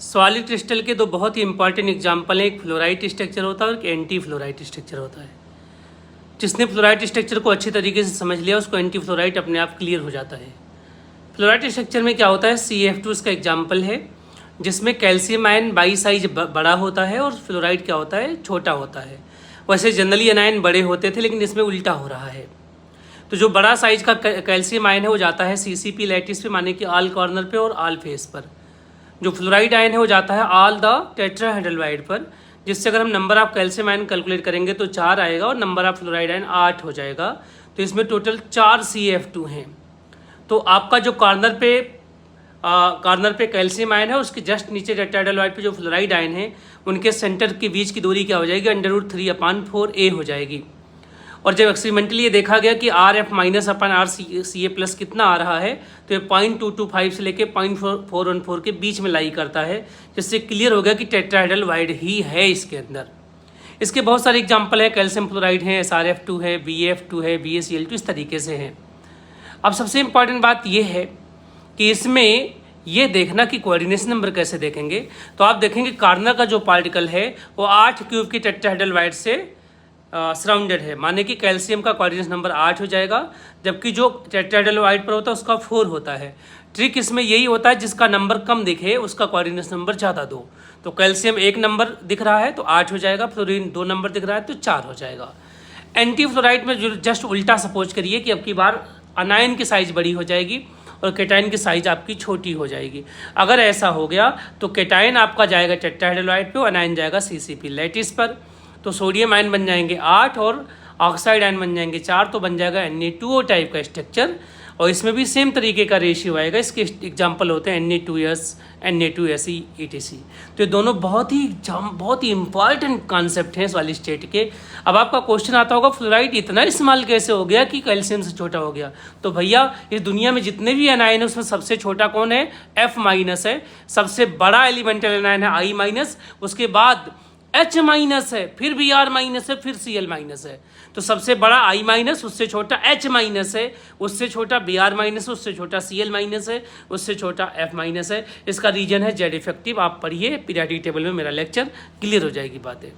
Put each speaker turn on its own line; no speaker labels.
Solid crystal के दो बहुत ही इंपॉर्टेंट एग्जाम्पल हैं, एक फ्लोराइड स्ट्रक्चर होता है और एक एंटी फ्लोराइड स्ट्रक्चर होता है। जिसने फ्लोराइड स्ट्रक्चर को अच्छी तरीके से समझ लिया उसको एंटी फ्लोराइड अपने आप क्लियर हो जाता है। फ्लोराइड स्ट्रक्चर में क्या होता है, CF2 इसका एग्जाम्पल है, जिसमें कैल्शियम आयन बाई साइज बड़ा होता है और फ्लोराइड क्या होता है, छोटा होता है। वैसे जनरली एनायन बड़े होते थे, लेकिन इसमें उल्टा हो रहा है। तो जो बड़ा साइज का कैल्शियम आयन है वो जाता है CCP लैटिस पे, माने कि ऑल कॉर्नर पे और ऑल फेस पर। जो फ्लोराइड आयन है वो जाता है ऑल द टेट्राहेड्रल पर, जिससे अगर हम number of calcium ion calculate करेंगे तो 4 आएगा और नंबर ऑफ फ्लोराइड आयन 8 हो जाएगा। तो इसमें टोटल 4 CF2 हैं। तो आपका जो कॉर्नर पे कैल्शियम आयन है उसके जस्ट नीचे टेट्राहेड्रल पे जो फ्लोराइड आयन है उनके सेंटर के बीच की दूरी क्या हो जाएगी, √3/4a हो जाएगी। और जब एक्सपेरिमेंटली ये देखा गया कि RF माइनस अपन RCA प्लस कितना आ रहा है, तो ये 0.225 से लेके 0.414 के बीच में लाई करता है, जिससे क्लियर हो गया कि टेट्राहेड्रल वाइड ही है इसके अंदर। इसके बहुत सारे एग्जांपल है, कैल्शियम फ्लोराइड है, SRF2 है, BF2 है, BaCl2, इस तरीके से हैं। अब सबसे इम्पॉर्टेंट बात यह है कि इसमें ये देखना कि कोऑर्डिनेशन नंबर कैसे देखेंगे। तो आप देखेंगे कॉर्नर का जो पार्टिकल है वो 8 क्यूब की टेट्राहेड्रल वाइड से सराउंडेड है, माने कि कैल्शियम का कोऑर्डिनेशन नंबर 8 हो जाएगा, जबकि जो टेट्राहेड्रल वाइड पर होता है उसका 4 होता है। ट्रिक इसमें यही होता है जिसका नंबर कम दिखे उसका कोऑर्डिनेशन नंबर ज़्यादा दो। तो कैल्शियम 1 नंबर दिख रहा है तो 8 हो जाएगा, फ्लोरीन 2 नंबर दिख रहा है तो 4 हो जाएगा। एंटी फ्लोराइड में जो जस्ट उल्टा सपोज करिए कि अब की बार अनायन की साइज बड़ी हो जाएगी और केटाइन की साइज आपकी छोटी हो जाएगी। अगर ऐसा हो गया तो केटाइन आपका जाएगा टेट्राहेड्रल वाइड पे और अनायन जाएगा CCP लैटिस पर। तो सोडियम आयन बन जाएंगे 8 और ऑक्साइड आयन बन जाएंगे 4, तो बन जाएगा Na2O टाइप का स्ट्रक्चर। और इसमें भी सेम तरीके का रेशियो आएगा। इसके एग्जांपल होते हैं Na2S, Na2Se, etc। तो ये दोनों बहुत ही इंपॉर्टेंट कॉन्सेप्ट हैं सॉलिड स्टेट के। अब आपका क्वेश्चन आता होगा फ्लोराइड इतना स्मॉल कैसे हो गया कि कैल्शियम से छोटा हो गया। तो भैया इस दुनिया में जितने भी एनायन है उसमें सबसे छोटा कौन है, F- है। सबसे बड़ा एलिमेंटल एनायन है I-, उसके बाद H- है, फिर Br- है, फिर Cl- है। तो सबसे बड़ा I-, उससे छोटा H- है, उससे छोटा Br-, उससे छोटा Cl- है, उससे छोटा F- है। इसका रीजन है Z इफेक्टिव। आप पढ़िए, पीरियोडिक टेबल में मेरा लेक्चर क्लियर हो जाएगी बातें।